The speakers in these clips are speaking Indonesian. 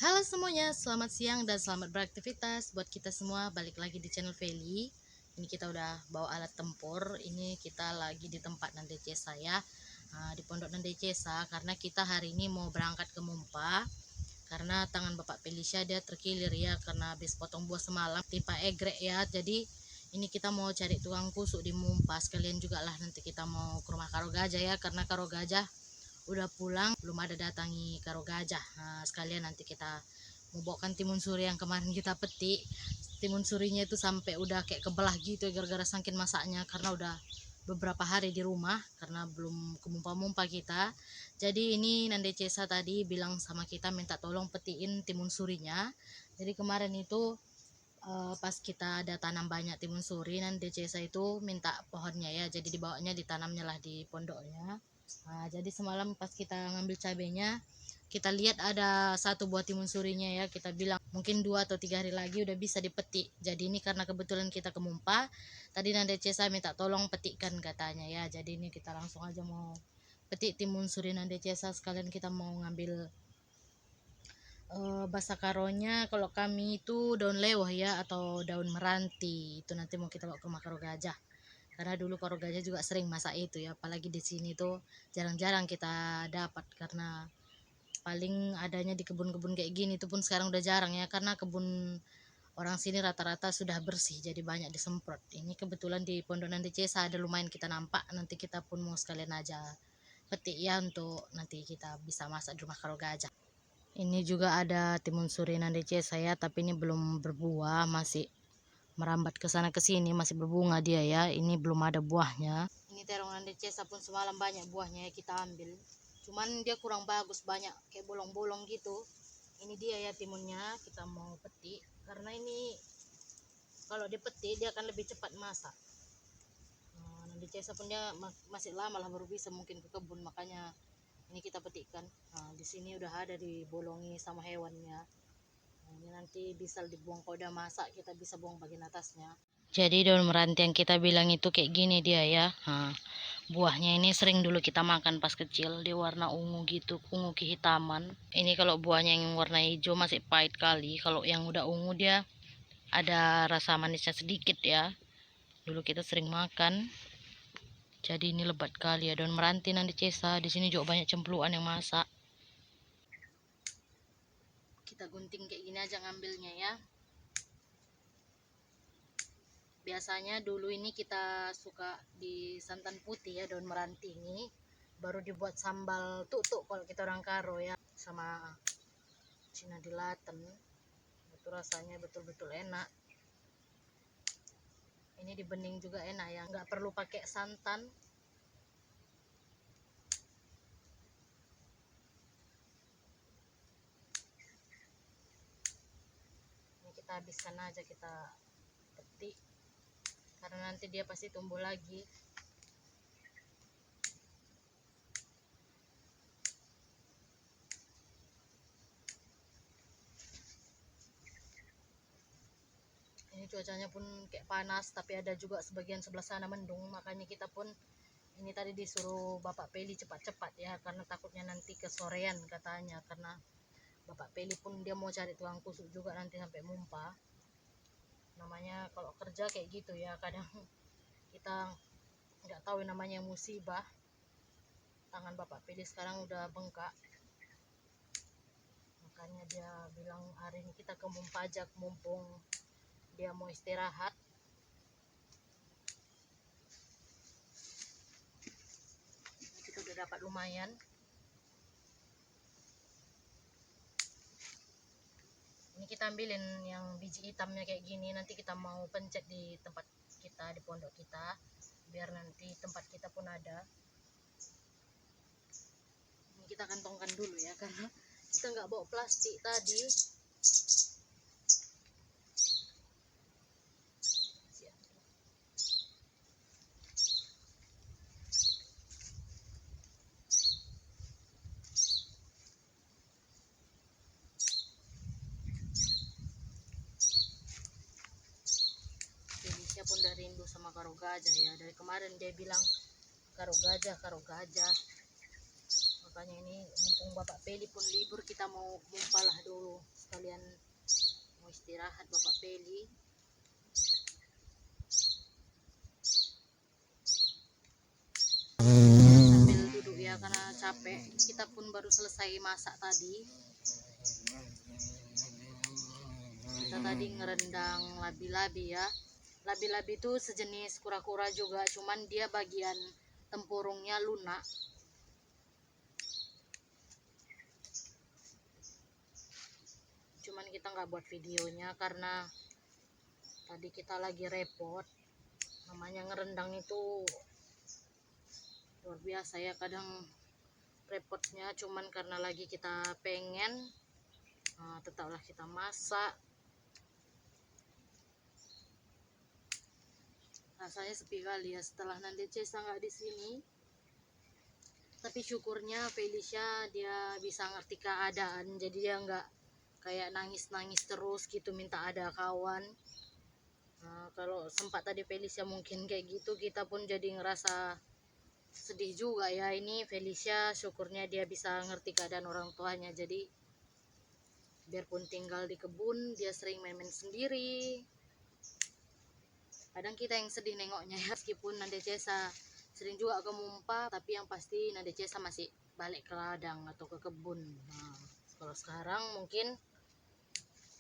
Halo semuanya, selamat siang dan selamat beraktivitas buat kita semua. Balik lagi di channel Feli. Ini kita udah bawa alat tempur. Ini kita lagi di tempat Nande Cesa ya, di Pondok Nande Cesa, karena kita hari ini mau berangkat ke Mumpa. Karena tangan Bapak Felicia dia terkilir ya, karena habis potong buah semalam timpa egrek ya. Jadi ini kita mau cari tukang kusuk di Mumpa. Sekalian juga lah nanti kita mau ke rumah Karo Gajah ya, karena Karo Gajah udah pulang, belum ada datangi Karo Gajah. Nah, sekalian nanti kita mau bawakan timun suri yang kemarin kita petik. Timun surinya itu sampai udah kayak kebelah gitu gara-gara saking masaknya, karena udah beberapa hari di rumah karena belum kemumpa-mumpa kita. Jadi ini Nande Cesa tadi bilang sama kita minta tolong petiin timun surinya. Jadi kemarin itu pas kita ada tanam banyak timun suri, Nande Cesa itu minta pohonnya ya, jadi dibawanya ditanamnya lah di pondoknya. Nah, jadi semalam pas kita ngambil cabenya, kita lihat ada satu buah timun surinya ya. Kita bilang mungkin 2 atau 3 hari lagi udah bisa dipetik. Jadi ini karena kebetulan kita ke Mumpa, tadi Nanda Cesa minta tolong petikkan katanya ya. Jadi ini kita langsung aja mau petik timun suri Nanda Cesa, sekalian kita mau ngambil basa karonya. Kalau kami itu daun lewah ya, atau daun meranti. Itu nanti mau kita bawa ke rumah Karo Gajah, karena dulu Karo Gajah juga sering masak itu ya. Apalagi di sini tuh jarang-jarang kita dapat, karena paling adanya di kebun-kebun kayak gini itu pun sekarang udah jarang ya, karena kebun orang sini rata-rata sudah bersih, jadi banyak disemprot. Ini kebetulan di Pondok Nande Cesa ada lumayan kita nampak. Nanti kita pun mau sekalian aja petik ya, untuk nanti kita bisa masak di rumah Karo Gajah. Ini juga ada timun suri Nande Cesa ya, tapi ini belum berbuah, masih merambat ke sana ke sini, masih berbunga dia ya. Ini belum ada buahnya. Ini terong Nande Cesa pun semalam banyak buahnya ya, kita ambil. Cuman dia kurang bagus, banyak kayak bolong-bolong gitu. Ini dia ya timunnya, kita mau petik. Karena ini kalau dipetik dia akan lebih cepat masak. Nah, Nande Cesa pun dia masih lama lah baru bisa mungkin ke kebun, makanya ini kita petikkan. Nah, di sini udah ada dibolongi sama hewannya. Nah, ini nanti bisa dibuang, kalau udah masak kita bisa buang bagian atasnya. Jadi daun meranti yang kita bilang itu kayak gini dia ya. Nah, buahnya ini sering dulu kita makan pas kecil, dia warna ungu gitu, ungu kehitaman. Ini kalau buahnya yang warna hijau masih pahit kali, kalau yang udah ungu dia ada rasa manisnya sedikit ya. Dulu kita sering makan. Jadi ini lebat kali ya daun meranti Nande Cesa. Di sini juga banyak cempluan yang masak. Kita gunting kayak gini aja ngambilnya ya. Biasanya dulu ini kita suka di santan putih ya, daun meranti ini baru dibuat sambal tutuk kalau kita orang Karo ya, sama Cina dilaten. Itu rasanya betul-betul enak. Ini dibening juga enak ya, nggak perlu pakai santan. Ini kita habiskan aja, kita petik karena nanti dia pasti tumbuh lagi. Ini cuacanya pun kayak panas, tapi ada juga sebagian sebelah sana mendung, makanya kita pun ini tadi disuruh Bapak Peli cepat-cepat ya, karena takutnya nanti kesorean katanya. Karena Bapak Peli pun dia mau cari tukang kusuk juga nanti sampai Mumpa. Namanya kalau kerja kayak gitu ya, kadang kita nggak tahu namanya musibah. Tangan Bapak Peli sekarang udah bengkak, makanya dia bilang hari ini kita ke Mumpa aja, mumpung dia mau istirahat. Kita udah dapat lumayan. Ini kita ambilin yang biji hitamnya kayak gini, nanti kita mau pencet di tempat kita, di pondok kita, biar nanti tempat kita pun ada. Ini kita kantongkan dulu ya, karena kita nggak bawa plastik tadi. Felicia pun udah rindu sama Karo Gajah ya, dari kemarin dia bilang Karo Gajah, Karo Gajah. Makanya ini mumpung Bapak Peli pun libur, kita mau mumpalah dulu istirahat Bapak Peli. Sambil duduk ya karena capek. Kita pun baru selesai masak tadi. Kita tadi ngerendang labi-labi ya. Labi-labi itu sejenis kura-kura juga, cuman dia bagian tempurungnya lunak. Cuman kita nggak buat videonya karena tadi kita lagi repot. Namanya ngerendang itu luar biasa ya, kadang repotnya cuman karena lagi kita pengen, tetaplah kita masak. Rasanya sepi kali ya setelah Nande Cesa nggak di sini. Tapi syukurnya Felicia dia bisa ngerti keadaan, jadi dia nggak kayak nangis-nangis terus gitu minta ada kawan. Kalau sempat tadi Felicia mungkin kayak gitu, kita pun jadi ngerasa sedih juga ya. Ini Felicia syukurnya dia bisa ngerti keadaan orang tuanya, jadi biarpun tinggal di kebun dia sering main-main sendiri. Kadang kita yang sedih nengoknya ya, meskipun Nande Cesa sering juga ke Mumpa, tapi yang pasti Nande Cesa masih balik ke ladang atau ke kebun. Kalau sekarang mungkin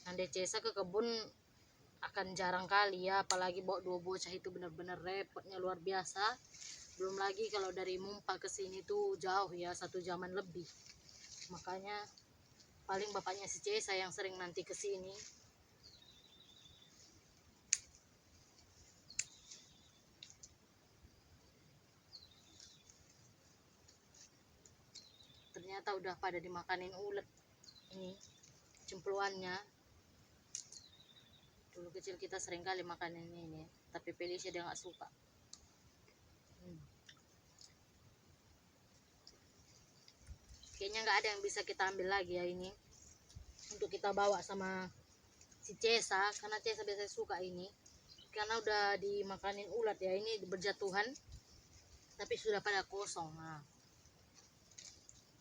Nande Cesa ke kebun akan jarang kali ya, apalagi bawa 2 bocah itu benar-benar repotnya luar biasa. Belum lagi kalau dari Mumpa ke sini tuh jauh ya, 1 jaman lebih. Makanya paling bapaknya si Cesa yang sering nanti ke sini. Ternyata udah pada dimakanin ulet ini cemplungannya. Dulu kecil kita sering kali makanin ini, tapi Felicia dia nggak suka. Kayaknya nggak ada yang bisa kita ambil lagi ya ini untuk kita bawa sama si Cesa, karena Cesa biasanya suka ini karena udah dimakanin ulat ya. Ini berjatuhan tapi sudah pada kosong.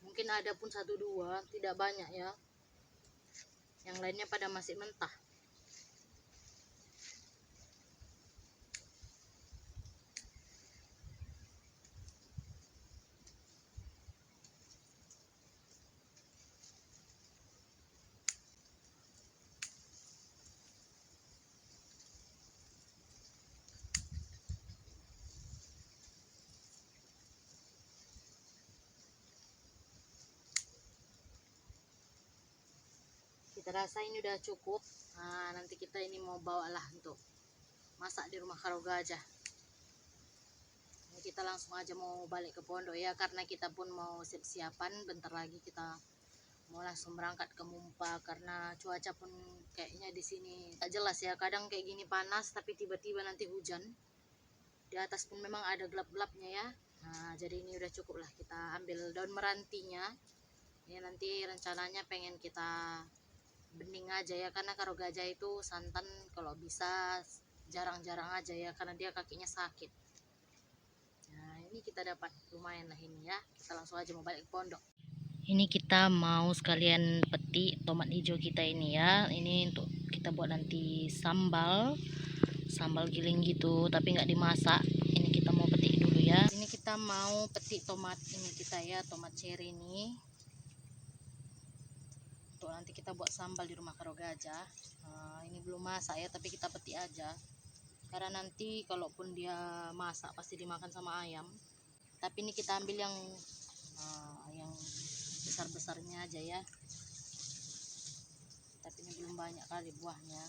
Mungkin ada pun 1-2, tidak banyak ya, yang lainnya pada masih mentah. Kita rasa ini udah cukup. Nanti kita ini mau bawalah untuk masak di rumah Karo Gajah. Ini kita langsung aja mau balik ke pondok ya, karena kita pun mau siap-siapan bentar lagi kita mau langsung berangkat ke Mumpa, karena cuaca pun kayaknya di sini tak jelas ya. Kadang kayak gini panas tapi tiba-tiba nanti hujan. Di atas pun memang ada gelap-gelapnya ya. Jadi ini udah cukup lah, kita ambil daun merantinya. Ini nanti rencananya pengen kita bening aja ya, karena Karo Gajah itu santan kalau bisa jarang-jarang aja ya, karena dia kakinya sakit. Ini kita dapat lumayan lah ini ya. Kita langsung aja mau balik ke pondok. Ini kita mau sekalian petik tomat hijau kita ini ya. Ini untuk kita buat nanti sambal giling gitu, tapi nggak dimasak. Ini kita mau petik dulu ya. Ini kita mau petik tomat ini kita ya, tomat cherry ini. Untuk nanti kita buat sambal di rumah Karo Gajah. Ini belum masak ya, tapi kita petik aja. Karena nanti kalaupun dia masak pasti dimakan sama ayam. Tapi ini kita ambil yang besar-besarnya aja ya. Tapi ini belum banyak kali buahnya.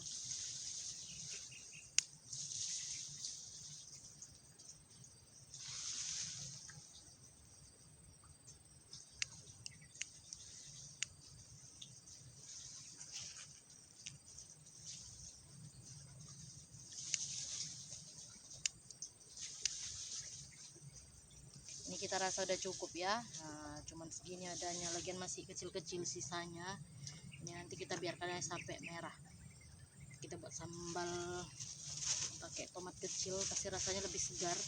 Ini kita rasa udah cukup ya. Cuman segini adanya, lagian masih kecil-kecil sisanya. Ini nanti kita biarkan sampai merah. Kita buat sambal pakai tomat kecil, kasih rasanya lebih segar.